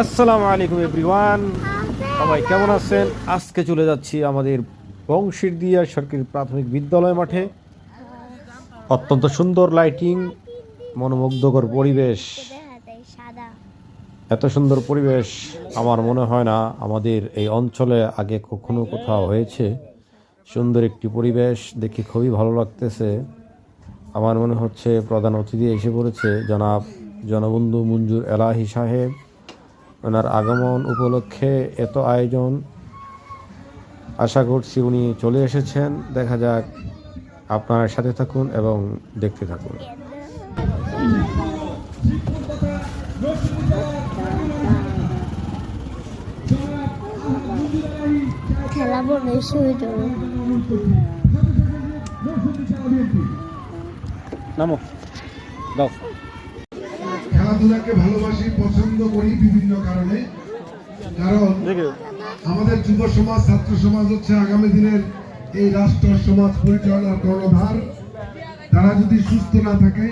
আসসালামু আলাইকুম এভরিওয়ান, সবাই কেমন আছেন? আজকে চলে যাচ্ছি আমাদের বংশীরদিয়া সরকারি প্রাথমিক বিদ্যালয় মাঠে। অত্যন্ত সুন্দর লাইটিং, মনোমুগ্ধকর পরিবেশ। এত সুন্দর পরিবেশ আমার মনে হয় না আমাদের এই অঞ্চলে আগে কখনো কোথাও হয়েছে। সুন্দর একটি পরিবেশ দেখে খুবই ভালো লাগতেছে। আমার মনে হচ্ছে প্রধান অতিথি এসে পড়েছে, জনবন্ধু মঞ্জুর এলাহি সাহেব। ওনার আগমন উপলক্ষে এত আয়োজন, আশা করছি উনি চলে এসেছেন। দেখা যাক, আপনার সাথে থাকুন এবং দেখতে থাকুন। নামো দাও। খেলাধুলাকে ভালোবাসি, পছন্দ করি বিভিন্ন কারণে। কারণ আমাদের যুব সমাজ, ছাত্র সমাজ হচ্ছে আগামী দিনের এই রাষ্ট্র সমাজ পরিচালনার কর্ণধার। তারা যদি সুস্থ না থাকে,